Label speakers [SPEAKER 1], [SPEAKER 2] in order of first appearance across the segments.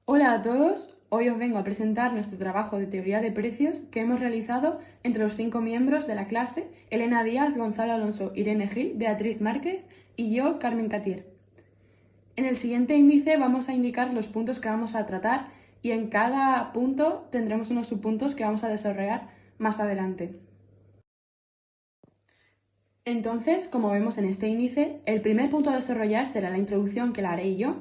[SPEAKER 1] Hola a todos, hoy os vengo a presentar nuestro trabajo de teoría de precios que hemos realizado entre los 5 miembros de la clase, Elena Díaz, Gonzalo Alonso, Irene Gil, Beatriz Márquez y yo, Carmen Catier. En el siguiente índice vamos a indicar los puntos que vamos a tratar y en cada punto tendremos unos subpuntos que vamos a desarrollar más adelante. Entonces, como vemos en este índice, el primer punto a desarrollar será la introducción que la haré yo,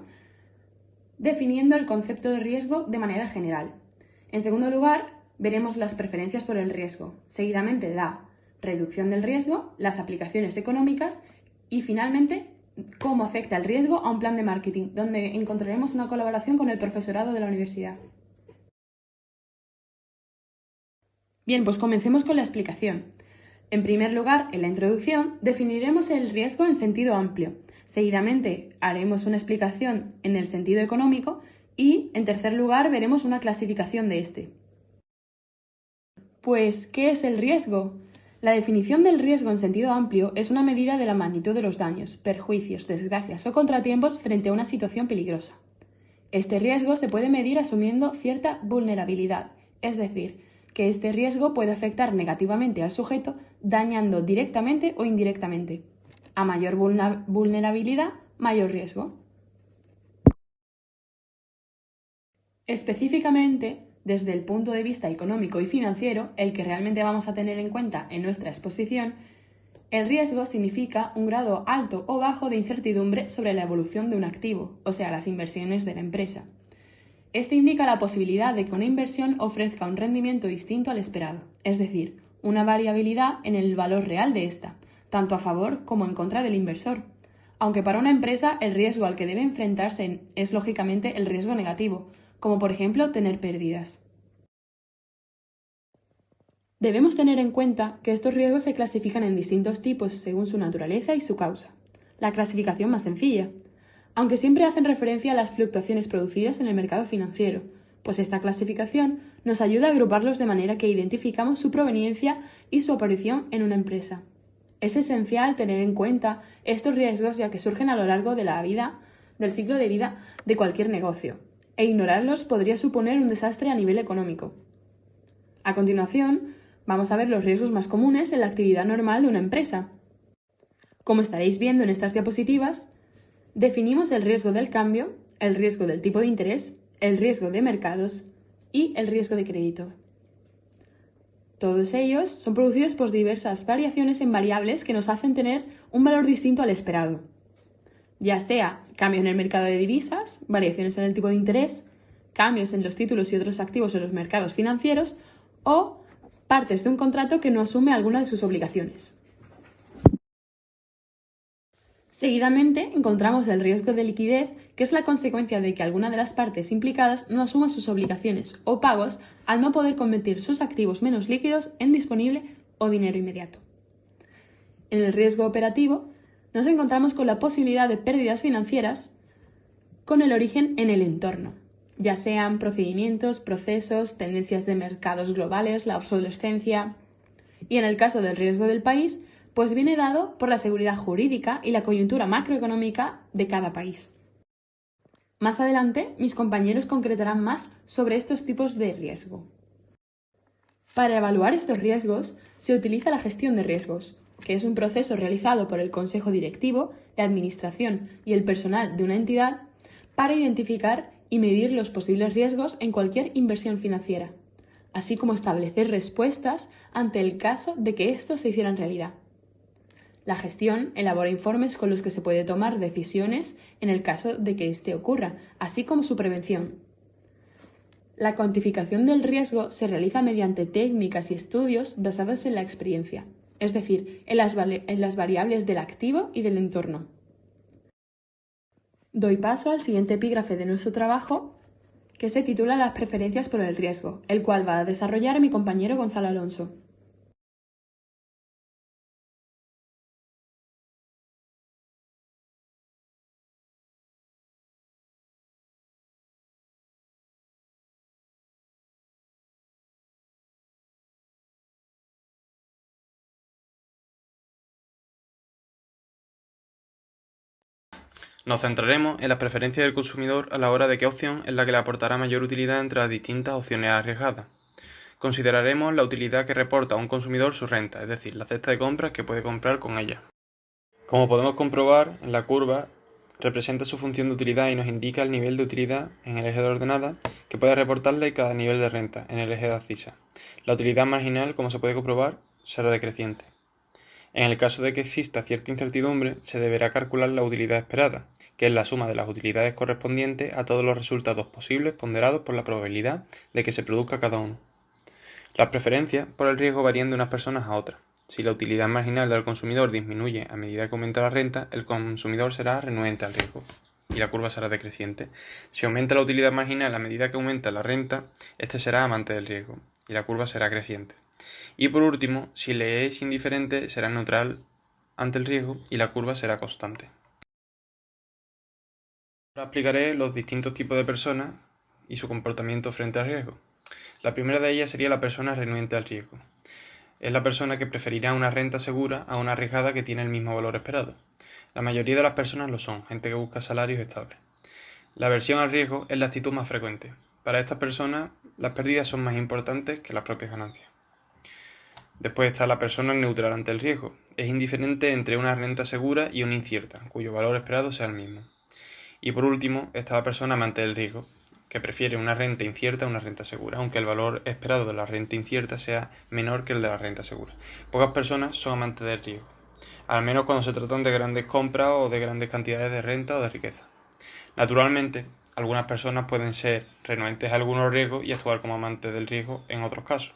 [SPEAKER 1] definiendo el concepto de riesgo de manera general. En segundo lugar, veremos las preferencias por el riesgo, seguidamente la reducción del riesgo, las aplicaciones económicas y finalmente cómo afecta el riesgo a un plan de marketing, donde encontraremos una colaboración con el profesorado de la universidad. Bien, pues comencemos con la explicación. En primer lugar, en la introducción, definiremos el riesgo en sentido amplio. Seguidamente, haremos una explicación en el sentido económico y, en tercer lugar, veremos una clasificación de este. Pues, ¿qué es el riesgo? La definición del riesgo en sentido amplio es una medida de la magnitud de los daños, perjuicios, desgracias o contratiempos frente a una situación peligrosa. Este riesgo se puede medir asumiendo cierta vulnerabilidad, es decir, que este riesgo puede afectar negativamente al sujeto, dañando directamente o indirectamente. A mayor vulnerabilidad, mayor riesgo. Específicamente, desde el punto de vista económico y financiero, el que realmente vamos a tener en cuenta en nuestra exposición, el riesgo significa un grado alto o bajo de incertidumbre sobre la evolución de un activo, o sea, las inversiones de la empresa. Este indica la posibilidad de que una inversión ofrezca un rendimiento distinto al esperado, es decir, una variabilidad en el valor real de esta, tanto a favor como en contra del inversor. Aunque para una empresa el riesgo al que debe enfrentarse es lógicamente el riesgo negativo, como por ejemplo tener pérdidas. Debemos tener en cuenta que estos riesgos se clasifican en distintos tipos según su naturaleza y su causa. La clasificación más sencilla, aunque siempre hacen referencia a las fluctuaciones producidas en el mercado financiero, pues esta clasificación nos ayuda a agruparlos de manera que identificamos su proveniencia y su aparición en una empresa. Es esencial tener en cuenta estos riesgos ya que surgen a lo largo de la vida, del ciclo de vida de cualquier negocio, e ignorarlos podría suponer un desastre a nivel económico. A continuación, vamos a ver los riesgos más comunes en la actividad normal de una empresa. Como estaréis viendo en estas diapositivas, definimos el riesgo del cambio, el riesgo del tipo de interés, el riesgo de mercados y el riesgo de crédito. Todos ellos son producidos por diversas variaciones en variables que nos hacen tener un valor distinto al esperado, ya sea cambios en el mercado de divisas, variaciones en el tipo de interés, cambios en los títulos y otros activos en los mercados financieros o partes de un contrato que no asume alguna de sus obligaciones. Seguidamente encontramos el riesgo de liquidez, que es la consecuencia de que alguna de las partes implicadas no asuma sus obligaciones o pagos al no poder convertir sus activos menos líquidos en disponible o dinero inmediato. En el riesgo operativo nos encontramos con la posibilidad de pérdidas financieras con el origen en el entorno, ya sean procedimientos, procesos, tendencias de mercados globales, la obsolescencia. Y en el caso del riesgo del país, pues viene dado por la seguridad jurídica y la coyuntura macroeconómica de cada país. Más adelante, mis compañeros concretarán más sobre estos tipos de riesgo. Para evaluar estos riesgos, se utiliza la gestión de riesgos, que es un proceso realizado por el Consejo Directivo, la Administración y el personal de una entidad para identificar y medir los posibles riesgos en cualquier inversión financiera, así como establecer respuestas ante el caso de que estos se hicieran realidad. La gestión elabora informes con los que se puede tomar decisiones en el caso de que éste ocurra, así como su prevención. La cuantificación del riesgo se realiza mediante técnicas y estudios basados en la experiencia, es decir, en las variables del activo y del entorno. Doy paso al siguiente epígrafe de nuestro trabajo, que se titula Las preferencias por el riesgo, el cual va a desarrollar mi compañero Gonzalo Alonso.
[SPEAKER 2] Nos centraremos en las preferencias del consumidor a la hora de qué opción es la que le aportará mayor utilidad entre las distintas opciones arriesgadas. Consideraremos la utilidad que reporta a un consumidor su renta, es decir, la cesta de compras que puede comprar con ella. Como podemos comprobar, en la curva representa su función de utilidad y nos indica el nivel de utilidad en el eje de ordenada que puede reportarle cada nivel de renta en el eje de abscisa. La utilidad marginal, como se puede comprobar, será decreciente. En el caso de que exista cierta incertidumbre, se deberá calcular la utilidad esperada, que es la suma de las utilidades correspondientes a todos los resultados posibles ponderados por la probabilidad de que se produzca cada uno. Las preferencias por el riesgo varían de unas personas a otras. Si la utilidad marginal del consumidor disminuye a medida que aumenta la renta, el consumidor será renuente al riesgo y la curva será decreciente. Si aumenta la utilidad marginal a medida que aumenta la renta, este será amante del riesgo y la curva será creciente. Y por último, si le es indiferente, será neutral ante el riesgo y la curva será constante. Ahora explicaré los distintos tipos de personas y su comportamiento frente al riesgo. La primera de ellas sería la persona renuente al riesgo. Es la persona que preferirá una renta segura a una arriesgada que tiene el mismo valor esperado. La mayoría de las personas lo son, gente que busca salarios estables. La aversión al riesgo es la actitud más frecuente. Para estas personas, las pérdidas son más importantes que las propias ganancias. Después está la persona neutral ante el riesgo. Es indiferente entre una renta segura y una incierta, cuyo valor esperado sea el mismo. Y por último está la persona amante del riesgo, que prefiere una renta incierta a una renta segura, aunque el valor esperado de la renta incierta sea menor que el de la renta segura. Pocas personas son amantes del riesgo, al menos cuando se tratan de grandes compras o de grandes cantidades de renta o de riqueza. Naturalmente, algunas personas pueden ser renuentes a algunos riesgos y actuar como amantes del riesgo en otros casos,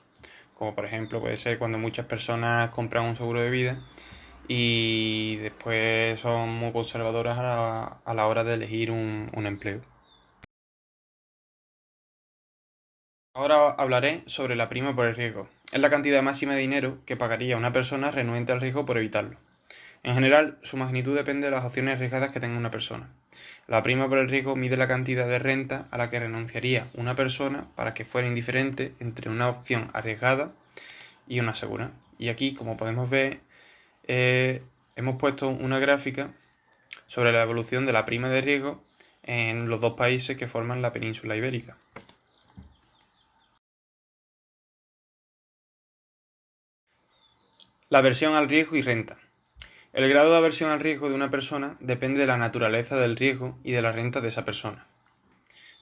[SPEAKER 2] como por ejemplo puede ser cuando muchas personas compran un seguro de vida y después son muy conservadoras a la hora de elegir un empleo. Ahora hablaré sobre la prima por el riesgo. Es la cantidad máxima de dinero que pagaría una persona renuente al riesgo por evitarlo. En general, su magnitud depende de las opciones arriesgadas que tenga una persona. La prima por el riesgo mide la cantidad de renta a la que renunciaría una persona para que fuera indiferente entre una opción arriesgada y una segura. Y aquí, como podemos ver, hemos puesto una gráfica sobre la evolución de la prima de riesgo en los dos países que forman la península ibérica. La aversión al riesgo y renta. El grado de aversión al riesgo de una persona depende de la naturaleza del riesgo y de la renta de esa persona.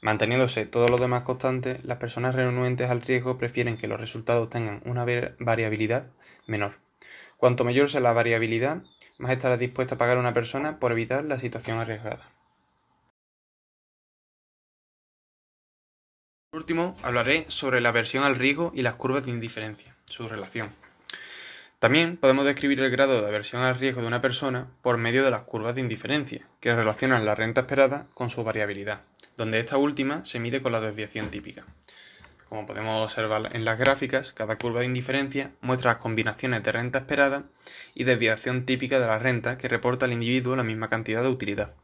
[SPEAKER 2] Manteniéndose todos los demás constantes, las personas renuentes al riesgo prefieren que los resultados tengan una variabilidad menor. Cuanto mayor sea la variabilidad, más estará dispuesta a pagar una persona por evitar la situación arriesgada. Por último, hablaré sobre la aversión al riesgo y las curvas de indiferencia, su relación. También podemos describir el grado de aversión al riesgo de una persona por medio de las curvas de indiferencia, que relacionan la renta esperada con su variabilidad, donde esta última se mide con la desviación típica. Como podemos observar en las gráficas, cada curva de indiferencia muestra las combinaciones de renta esperada y desviación típica de la renta que reporta al individuo la misma cantidad de utilidad.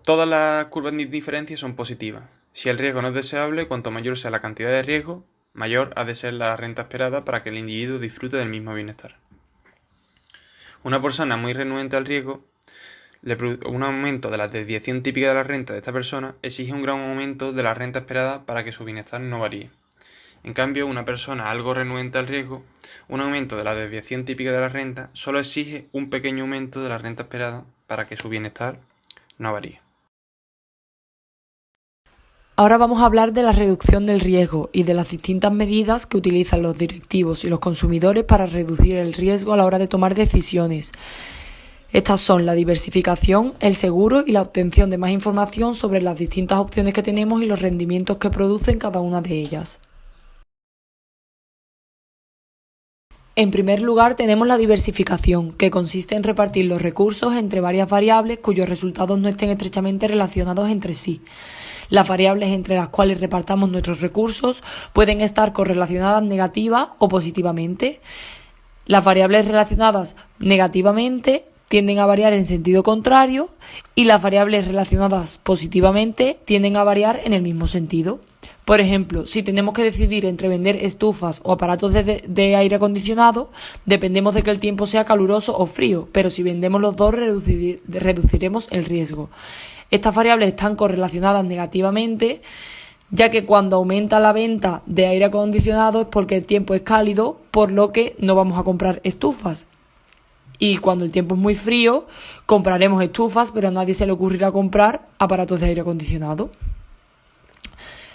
[SPEAKER 2] Todas las curvas de indiferencia son positivas. Si el riesgo no es deseable, cuanto mayor sea la cantidad de riesgo, mayor ha de ser la renta esperada para que el individuo disfrute del mismo bienestar. Una persona muy renuente al riesgo, un aumento de la desviación típica de la renta de esta persona exige un gran aumento de la renta esperada para que su bienestar no varíe. En cambio, una persona algo renuente al riesgo, un aumento de la desviación típica de la renta solo exige un pequeño aumento de la renta esperada para que su bienestar no varíe.
[SPEAKER 3] Ahora vamos a hablar de la reducción del riesgo y de las distintas medidas que utilizan los directivos y los consumidores para reducir el riesgo a la hora de tomar decisiones. Estas son la diversificación, el seguro y la obtención de más información sobre las distintas opciones que tenemos y los rendimientos que producen cada una de ellas. En primer lugar, tenemos la diversificación, que consiste en repartir los recursos entre varias variables cuyos resultados no estén estrechamente relacionados entre sí. Las variables entre las cuales repartamos nuestros recursos pueden estar correlacionadas negativa o positivamente. Las variables relacionadas negativamente tienden a variar en sentido contrario y las variables relacionadas positivamente tienden a variar en el mismo sentido. Por ejemplo, si tenemos que decidir entre vender estufas o aparatos de aire acondicionado, dependemos de que el tiempo sea caluroso o frío, pero si vendemos los dos reduciremos el riesgo. Estas variables están correlacionadas negativamente, ya que cuando aumenta la venta de aire acondicionado es porque el tiempo es cálido, por lo que no vamos a comprar estufas. Y cuando el tiempo es muy frío, compraremos estufas, pero a nadie se le ocurrirá comprar aparatos de aire acondicionado.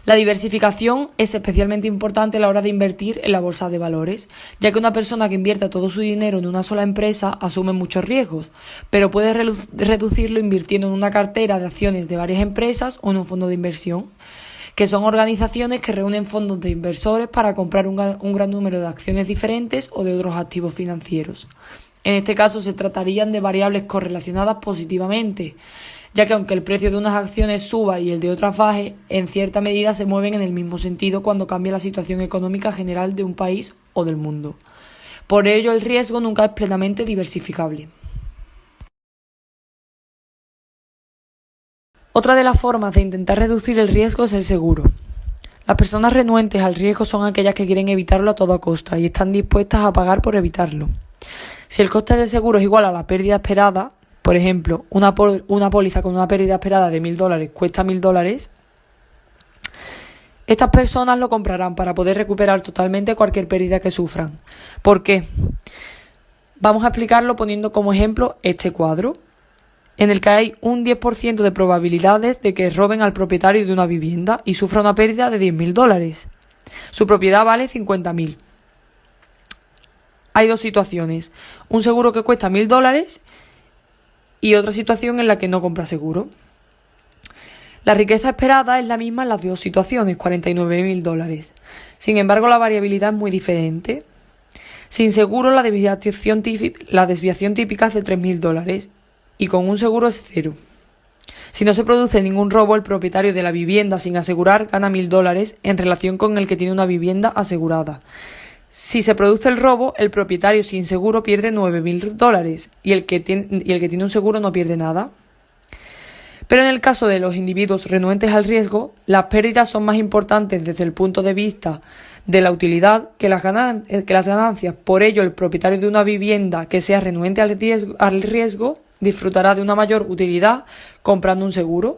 [SPEAKER 3] La diversificación es especialmente importante a la hora de invertir en la bolsa de valores, ya que una persona que invierta todo su dinero en una sola empresa asume muchos riesgos, pero puede reducirlo invirtiendo en una cartera de acciones de varias empresas o en un fondo de inversión, que son organizaciones que reúnen fondos de inversores para comprar un gran número de acciones diferentes o de otros activos financieros. En este caso se tratarían de variables correlacionadas positivamente, ya que aunque el precio de unas acciones suba y el de otras baje, en cierta medida se mueven en el mismo sentido cuando cambia la situación económica general de un país o del mundo. Por ello, el riesgo nunca es plenamente diversificable. Otra de las formas de intentar reducir el riesgo es el seguro. Las personas renuentes al riesgo son aquellas que quieren evitarlo a toda costa y están dispuestas a pagar por evitarlo. Si el coste del seguro es igual a la pérdida esperada, por ejemplo, una póliza con una pérdida esperada de $1.000 cuesta $1.000, estas personas lo comprarán para poder recuperar totalmente cualquier pérdida que sufran. ¿Por qué? Vamos a explicarlo poniendo como ejemplo este cuadro, en el que hay un 10% de probabilidades de que roben al propietario de una vivienda y sufra una pérdida de $10.000. Su propiedad vale $50.000. Hay dos situaciones, un seguro que cuesta $1.000 y otra situación en la que no compra seguro. La riqueza esperada es la misma en las dos situaciones, $49.000. Sin embargo, la variabilidad es muy diferente. Sin seguro, la desviación típica es de $3.000 y con un seguro es cero. Si no se produce ningún robo, el propietario de la vivienda sin asegurar gana $1.000 en relación con el que tiene una vivienda asegurada. Si se produce el robo, el propietario sin seguro pierde $9.000 y el que tiene un seguro no pierde nada. Pero en el caso de los individuos renuentes al riesgo, las pérdidas son más importantes desde el punto de vista de la utilidad que las ganancias. Por ello, el propietario de una vivienda que sea renuente al riesgo disfrutará de una mayor utilidad comprando un seguro,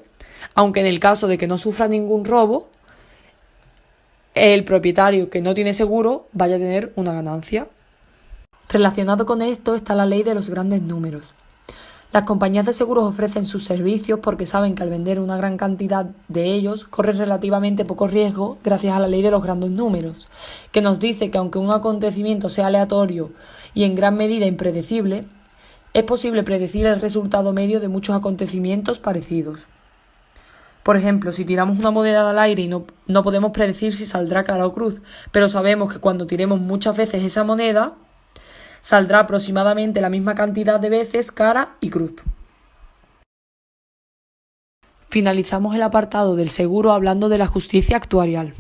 [SPEAKER 3] aunque en el caso de que no sufra ningún robo, el propietario que no tiene seguro vaya a tener una ganancia. Relacionado con esto está la ley de los grandes números. Las compañías de seguros ofrecen sus servicios porque saben que al vender una gran cantidad de ellos corren relativamente poco riesgo gracias a la ley de los grandes números, que nos dice que aunque un acontecimiento sea aleatorio y en gran medida impredecible, es posible predecir el resultado medio de muchos acontecimientos parecidos. Por ejemplo, si tiramos una moneda al aire y no podemos predecir si saldrá cara o cruz, pero sabemos que cuando tiremos muchas veces esa moneda, saldrá aproximadamente la misma cantidad de veces cara y cruz. Finalizamos el apartado del seguro hablando de la justicia actuarial.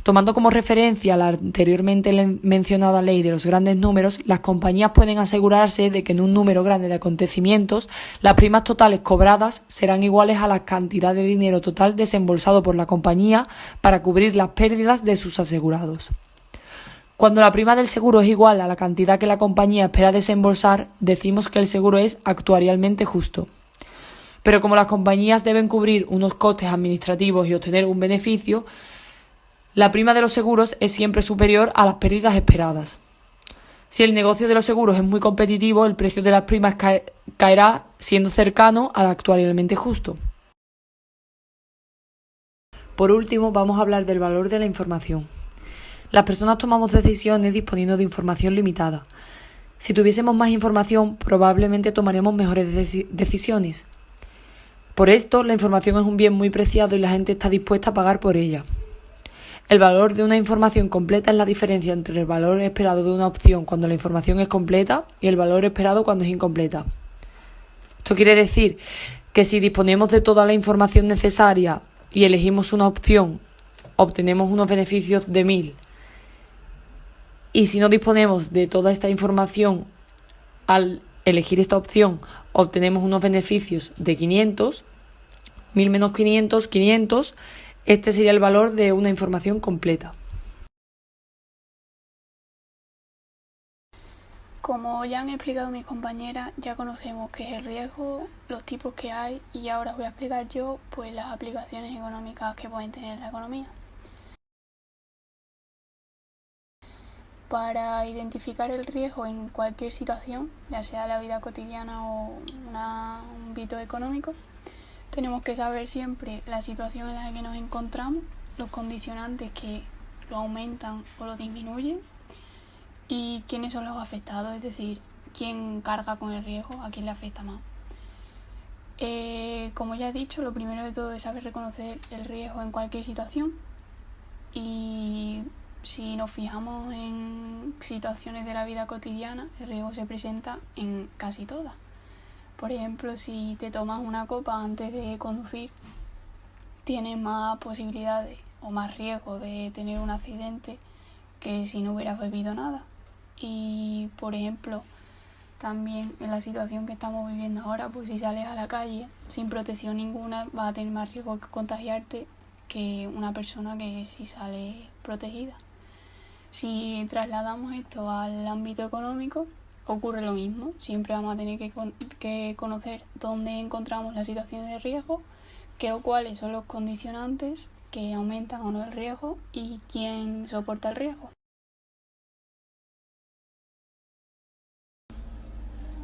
[SPEAKER 3] Tomando como referencia la anteriormente mencionada ley de los grandes números, las compañías pueden asegurarse de que en un número grande de acontecimientos, las primas totales cobradas serán iguales a la cantidad de dinero total desembolsado por la compañía para cubrir las pérdidas de sus asegurados. Cuando la prima del seguro es igual a la cantidad que la compañía espera desembolsar, decimos que el seguro es actuarialmente justo. Pero como las compañías deben cubrir unos costes administrativos y obtener un beneficio, la prima de los seguros es siempre superior a las pérdidas esperadas. Si el negocio de los seguros es muy competitivo, el precio de las primas caerá siendo cercano al actuarialmente justo. Por último, vamos a hablar del valor de la información. Las personas tomamos decisiones disponiendo de información limitada. Si tuviésemos más información, probablemente tomaríamos mejores decisiones. Por esto, la información es un bien muy preciado y la gente está dispuesta a pagar por ella. El valor de una información completa es la diferencia entre el valor esperado de una opción cuando la información es completa y el valor esperado cuando es incompleta. Esto quiere decir que si disponemos de toda la información necesaria y elegimos una opción, obtenemos unos beneficios de 1.000. Y si no disponemos de toda esta información, al elegir esta opción, obtenemos unos beneficios de 500, 1.000 menos 500, 500, Este sería el valor de una información completa.
[SPEAKER 4] Como ya han explicado mis compañeras, ya conocemos qué es el riesgo, los tipos que hay y ahora os voy a explicar yo pues las aplicaciones económicas que pueden tener en la economía. Para identificar el riesgo en cualquier situación, ya sea la vida cotidiana o un ámbito económico, tenemos que saber siempre la situación en la que nos encontramos, los condicionantes que lo aumentan o lo disminuyen y quiénes son los afectados, es decir, quién carga con el riesgo, a quién le afecta más. Como ya he dicho, lo primero de todo es saber reconocer el riesgo en cualquier situación y si nos fijamos en situaciones de la vida cotidiana, el riesgo se presenta en casi todas. Por ejemplo, si te tomas una copa antes de conducir, tienes más posibilidades o más riesgo de tener un accidente que si no hubieras bebido nada. Y, por ejemplo, también en la situación que estamos viviendo ahora, pues si sales a la calle sin protección ninguna, vas a tener más riesgo de contagiarte que una persona que si sale protegida. Si trasladamos esto al ámbito económico, ocurre lo mismo. Siempre vamos a tener que conocer dónde encontramos las situaciones de riesgo, qué o cuáles son los condicionantes que aumentan o no el riesgo y quién soporta el riesgo.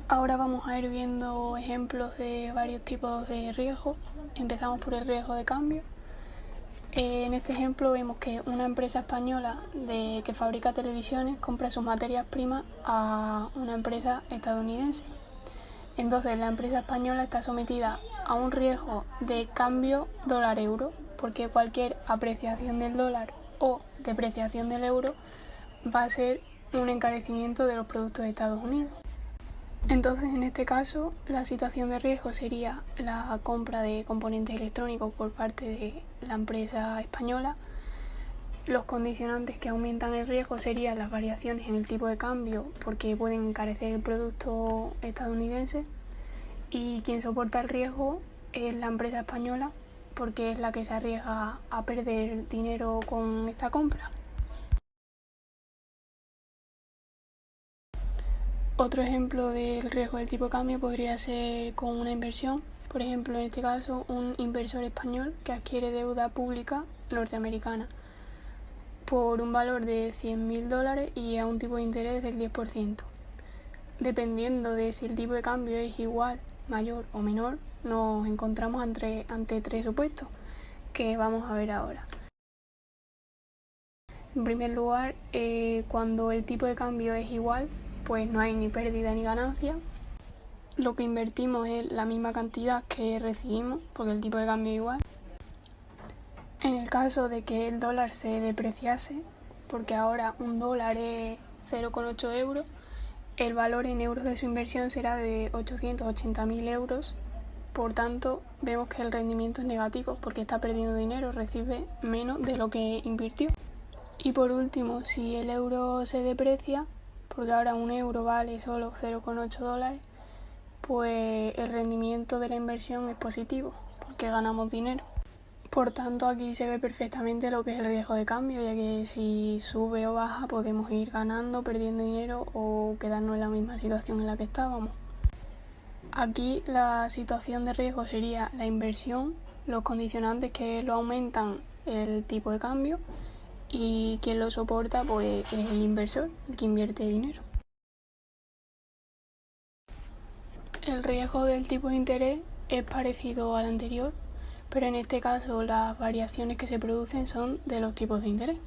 [SPEAKER 4] Ahora vamos a ir viendo ejemplos de varios tipos de riesgo. Empezamos por el riesgo de cambio. En este ejemplo vemos que una empresa española que fabrica televisiones compra sus materias primas a una empresa estadounidense. Entonces la empresa española está sometida a un riesgo de cambio dólar-euro, porque cualquier apreciación del dólar o depreciación del euro va a ser un encarecimiento de los productos de Estados Unidos. Entonces, en este caso, la situación de riesgo sería la compra de componentes electrónicos por parte de la empresa española. Los condicionantes que aumentan el riesgo serían las variaciones en el tipo de cambio, porque pueden encarecer el producto estadounidense. Y quien soporta el riesgo es la empresa española, porque es la que se arriesga a perder dinero con esta compra. Otro ejemplo del riesgo del tipo de cambio podría ser con una inversión. Por ejemplo, en este caso, un inversor español que adquiere deuda pública norteamericana por un valor de $100.000 y a un tipo de interés del 10%. Dependiendo de si el tipo de cambio es igual, mayor o menor, nos encontramos ante tres supuestos que vamos a ver ahora. En primer lugar, cuando el tipo de cambio es igual, pues no hay ni pérdida ni ganancia. Lo que invertimos es la misma cantidad que recibimos, porque el tipo de cambio es igual. En el caso de que el dólar se depreciase, porque ahora un dólar es 0,8 euros, el valor en euros de su inversión será de 880.000 euros. Por tanto, vemos que el rendimiento es negativo, porque está perdiendo dinero, recibe menos de lo que invirtió. Y por último, si el euro se deprecia, porque ahora un euro vale solo 0,8 dólares, pues el rendimiento de la inversión es positivo, porque ganamos dinero. Por tanto, aquí se ve perfectamente lo que es el riesgo de cambio, ya que si sube o baja podemos ir ganando, perdiendo dinero o quedarnos en la misma situación en la que estábamos. Aquí la situación de riesgo sería la inversión, los condicionantes que lo aumentan, el tipo de cambio, y quien lo soporta pues es el inversor, el que invierte dinero. El riesgo del tipo de interés es parecido al anterior, pero en este caso las variaciones que se producen son de los tipos de interés.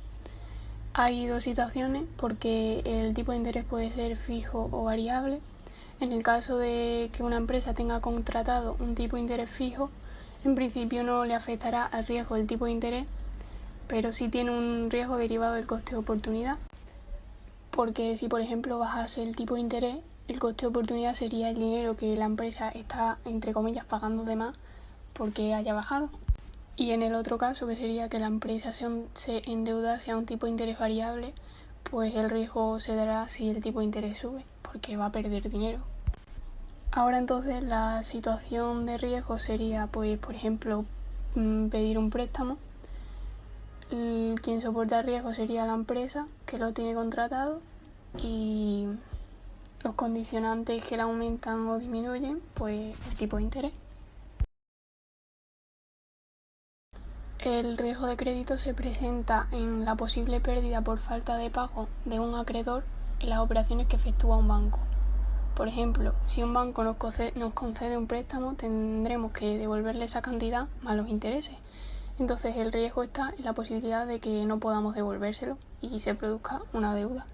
[SPEAKER 4] Hay dos situaciones porque el tipo de interés puede ser fijo o variable. En el caso de que una empresa tenga contratado un tipo de interés fijo, en principio no le afectará al riesgo del tipo de interés, pero sí tiene un riesgo derivado del coste de oportunidad, porque si por ejemplo bajase el tipo de interés, el coste de oportunidad sería el dinero que la empresa está, entre comillas, pagando de más porque haya bajado. Y en el otro caso, que sería que la empresa se endeudase a un tipo de interés variable, pues el riesgo se dará si el tipo de interés sube, porque va a perder dinero. Ahora entonces la situación de riesgo sería, pues por ejemplo, pedir un préstamo. Quien soporta el riesgo sería la empresa que lo tiene contratado y los condicionantes que le aumentan o disminuyen, pues el tipo de interés. El riesgo de crédito se presenta en la posible pérdida por falta de pago de un acreedor en las operaciones que efectúa un banco. Por ejemplo, si un banco nos concede un préstamo, tendremos que devolverle esa cantidad más los intereses. Entonces el riesgo está en la posibilidad de que no podamos devolvérselo y se produzca una deuda.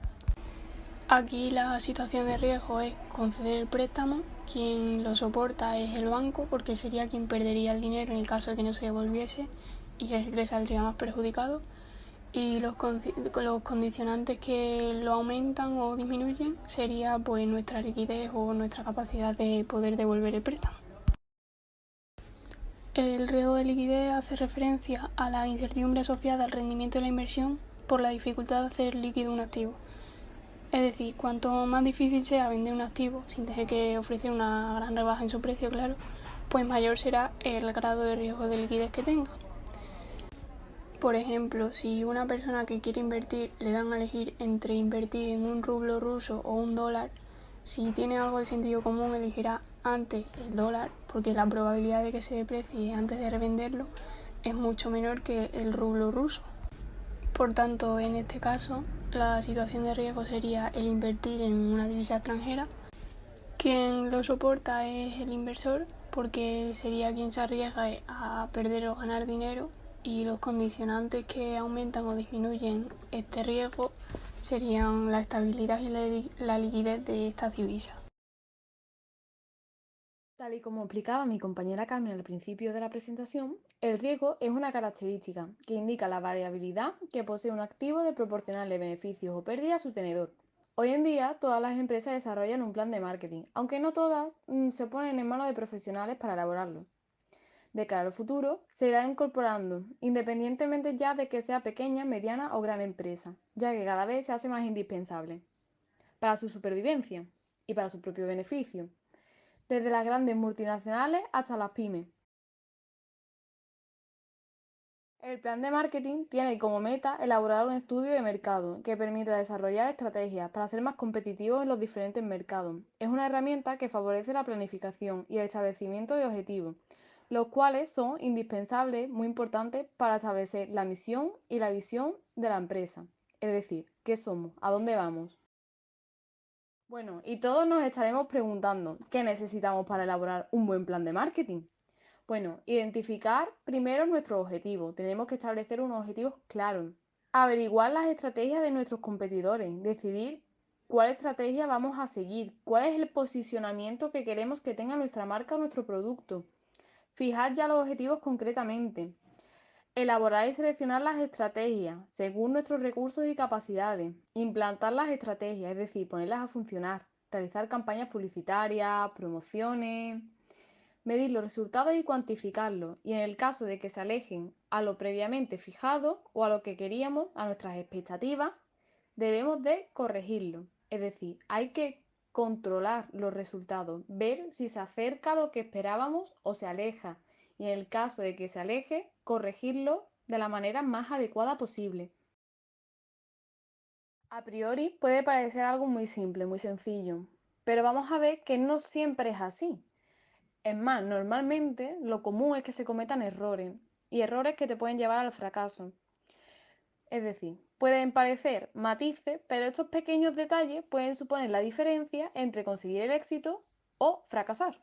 [SPEAKER 4] Aquí la situación de riesgo es conceder el préstamo, quien lo soporta es el banco porque sería quien perdería el dinero en el caso de que no se devolviese y es el que saldría más perjudicado. Y los condicionantes que lo aumentan o disminuyen sería pues nuestra liquidez o nuestra capacidad de poder devolver el préstamo. El riesgo de liquidez hace referencia a la incertidumbre asociada al rendimiento de la inversión por la dificultad de hacer líquido un activo. Es decir, cuanto más difícil sea vender un activo sin tener que ofrecer una gran rebaja en su precio, claro, pues mayor será el grado de riesgo de liquidez que tenga. Por ejemplo, si una persona que quiere invertir le dan a elegir entre invertir en un rublo ruso o un dólar, si tiene algo de sentido común elegirá antes el dólar porque la probabilidad de que se deprecie antes de revenderlo es mucho menor que el rublo ruso. Por tanto, en este caso, la situación de riesgo sería el invertir en una divisa extranjera. Quien lo soporta es el inversor porque sería quien se arriesga a perder o ganar dinero y los condicionantes que aumentan o disminuyen este riesgo serían la estabilidad y la liquidez de estas divisas.
[SPEAKER 5] Tal y como explicaba mi compañera Carmen al principio de la presentación, el riesgo es una característica que indica la variabilidad que posee un activo de proporcionarle beneficios o pérdidas a su tenedor. Hoy en día, todas las empresas desarrollan un plan de marketing, aunque no todas se ponen en manos de profesionales para elaborarlo. De cara al futuro, se irá incorporando, independientemente ya de que sea pequeña, mediana o gran empresa, ya que cada vez se hace más indispensable para su supervivencia y para su propio beneficio, desde las grandes multinacionales hasta las pymes. El plan de marketing tiene como meta elaborar un estudio de mercado que permita desarrollar estrategias para ser más competitivos en los diferentes mercados. Es una herramienta que favorece la planificación y el establecimiento de objetivos, los cuales son indispensables, muy importantes para establecer la misión y la visión de la empresa. Es decir, ¿qué somos? ¿A dónde vamos? Bueno, y todos nos estaremos preguntando, ¿qué necesitamos para elaborar un buen plan de marketing? Bueno, identificar primero nuestros objetivos. Tenemos que establecer unos objetivos claros. Averiguar las estrategias de nuestros competidores. Decidir cuál estrategia vamos a seguir. Cuál es el posicionamiento que queremos que tenga nuestra marca o nuestro producto. Fijar ya los objetivos concretamente. Elaborar y seleccionar las estrategias según nuestros recursos y capacidades. Implantar las estrategias, es decir, ponerlas a funcionar. Realizar campañas publicitarias, promociones. Medir los resultados y cuantificarlos, y en el caso de que se alejen a lo previamente fijado o a lo que queríamos, a nuestras expectativas, debemos de corregirlo. Es decir, hay que controlar los resultados, ver si se acerca a lo que esperábamos o se aleja, y en el caso de que se aleje, corregirlo de la manera más adecuada posible. A priori puede parecer algo muy simple, muy sencillo, pero vamos a ver que no siempre es así. Es más, normalmente lo común es que se cometan errores y errores que te pueden llevar al fracaso. Es decir, pueden parecer matices, pero estos pequeños detalles pueden suponer la diferencia entre conseguir el éxito o fracasar.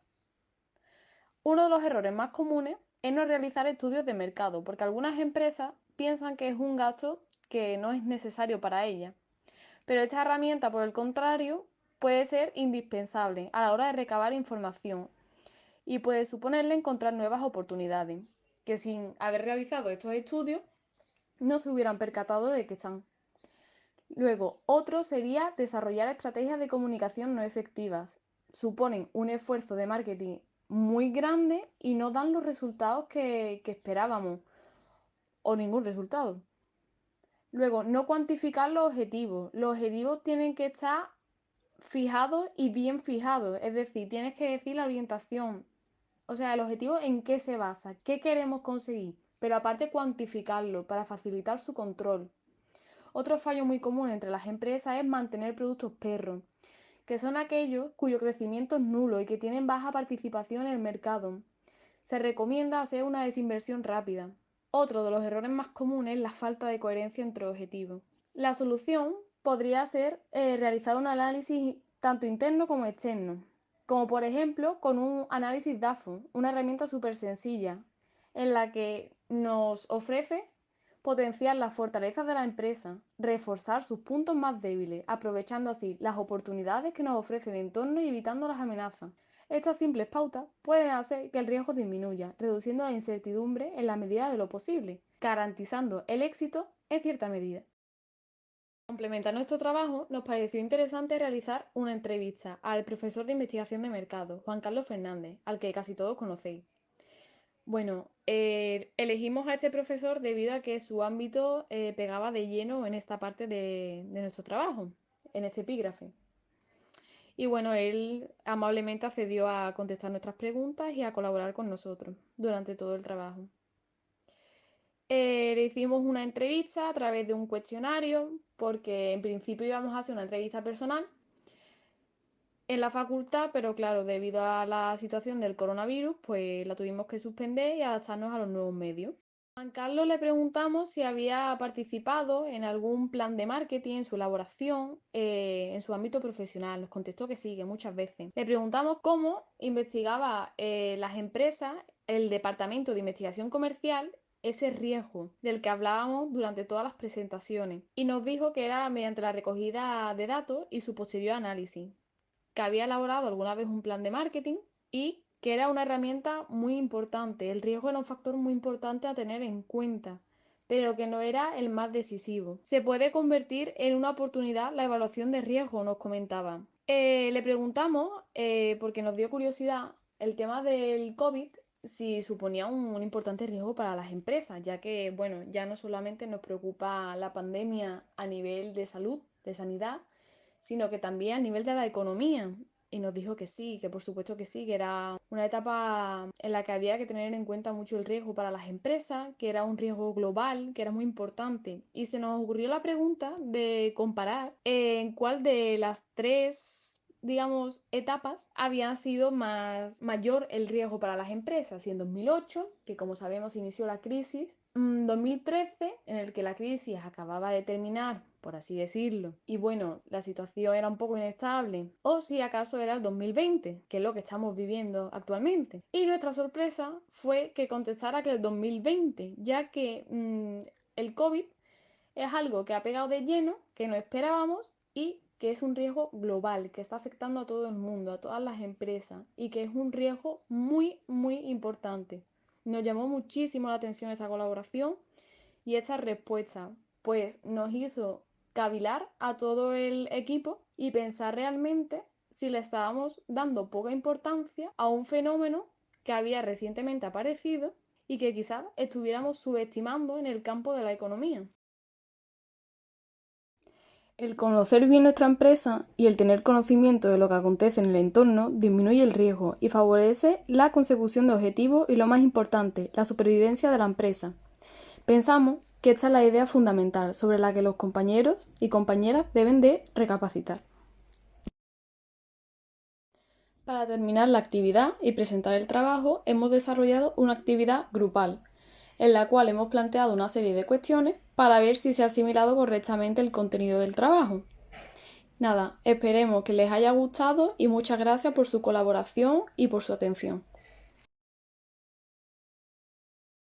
[SPEAKER 5] Uno de los errores más comunes es no realizar estudios de mercado, porque algunas empresas piensan que es un gasto que no es necesario para ellas. Pero esta herramienta, por el contrario, puede ser indispensable a la hora de recabar información y puede suponerle encontrar nuevas oportunidades, que sin haber realizado estos estudios no se hubieran percatado de que están. Luego, otro sería desarrollar estrategias de comunicación no efectivas. Suponen un esfuerzo de marketing muy grande y no dan los resultados que esperábamos o ningún resultado. Luego, no cuantificar los objetivos. Los objetivos tienen que estar fijados y bien fijados, es decir, tienes que decir la orientación. O sea, el objetivo en qué se basa, qué queremos conseguir, pero aparte cuantificarlo para facilitar su control. Otro fallo muy común entre las empresas es mantener productos perros, que son aquellos cuyo crecimiento es nulo y que tienen baja participación en el mercado. Se recomienda hacer una desinversión rápida. Otro de los errores más comunes es la falta de coherencia entre objetivos. La solución podría ser realizar un análisis tanto interno como externo, como por ejemplo con un análisis DAFO, una herramienta súper sencilla, en la que nos ofrece potenciar las fortalezas de la empresa, reforzar sus puntos más débiles, aprovechando así las oportunidades que nos ofrece el entorno y evitando las amenazas. Estas simples pautas pueden hacer que el riesgo disminuya, reduciendo la incertidumbre en la medida de lo posible, garantizando el éxito en cierta medida. Para complementar nuestro trabajo, nos pareció interesante realizar una entrevista al profesor de investigación de mercado, Juan Carlos Fernández, al que casi todos conocéis. Bueno, elegimos a este profesor debido a que su ámbito pegaba de lleno en esta parte de nuestro trabajo, en este epígrafe. Y bueno, él amablemente accedió a contestar nuestras preguntas y a colaborar con nosotros durante todo el trabajo. Le hicimos una entrevista a través de un cuestionario, porque en principio íbamos a hacer una entrevista personal en la facultad, pero claro, debido a la situación del coronavirus, pues la tuvimos que suspender y adaptarnos a los nuevos medios. A Juan Carlos le preguntamos si había participado en algún plan de marketing en su elaboración, en su ámbito profesional. Nos contestó que sí, que muchas veces. Le preguntamos cómo investigaba las empresas, el departamento de investigación comercial, ese riesgo del que hablábamos durante todas las presentaciones. Y nos dijo que era mediante la recogida de datos y su posterior análisis, que había elaborado alguna vez un plan de marketing y que era una herramienta muy importante. El riesgo era un factor muy importante a tener en cuenta, pero que no era el más decisivo. Se puede convertir en una oportunidad la evaluación de riesgo, nos comentaba. Le preguntamos, porque nos dio curiosidad, el tema del COVID, si suponía un importante riesgo para las empresas, ya que, bueno, ya no solamente nos preocupa la pandemia a nivel de salud, de sanidad, sino que también a nivel de la economía. Y nos dijo que sí, que por supuesto que sí, que era una etapa en la que había que tener en cuenta mucho el riesgo para las empresas, que era un riesgo global, que era muy importante. Y se nos ocurrió la pregunta de comparar en cuál de las tres, digamos, etapas había sido mayor el riesgo para las empresas. Si en 2008, que como sabemos inició la crisis, 2013, en el que la crisis acababa de terminar, por así decirlo, y bueno, la situación era un poco inestable, o si acaso era el 2020, que es lo que estamos viviendo actualmente. Y nuestra sorpresa fue que contestara que el 2020, ya que el COVID es algo que ha pegado de lleno, que no esperábamos y que es un riesgo global, que está afectando a todo el mundo, a todas las empresas, y que es un riesgo muy, muy importante. Nos llamó muchísimo la atención esa colaboración y esta respuesta, pues nos hizo cavilar a todo el equipo y pensar realmente si le estábamos dando poca importancia a un fenómeno que había recientemente aparecido y que quizás estuviéramos subestimando en el campo de la economía. El conocer bien nuestra empresa y el tener conocimiento de lo que acontece en el entorno disminuye el riesgo y favorece la consecución de objetivos y, lo más importante, la supervivencia de la empresa. Pensamos que esta es la idea fundamental sobre la que los compañeros y compañeras deben de recapacitar. Para terminar la actividad y presentar el trabajo, hemos desarrollado una actividad grupal, en la cual hemos planteado una serie de cuestiones para ver si se ha asimilado correctamente el contenido del trabajo. Nada, esperemos que les haya gustado y muchas gracias por su colaboración y por su atención.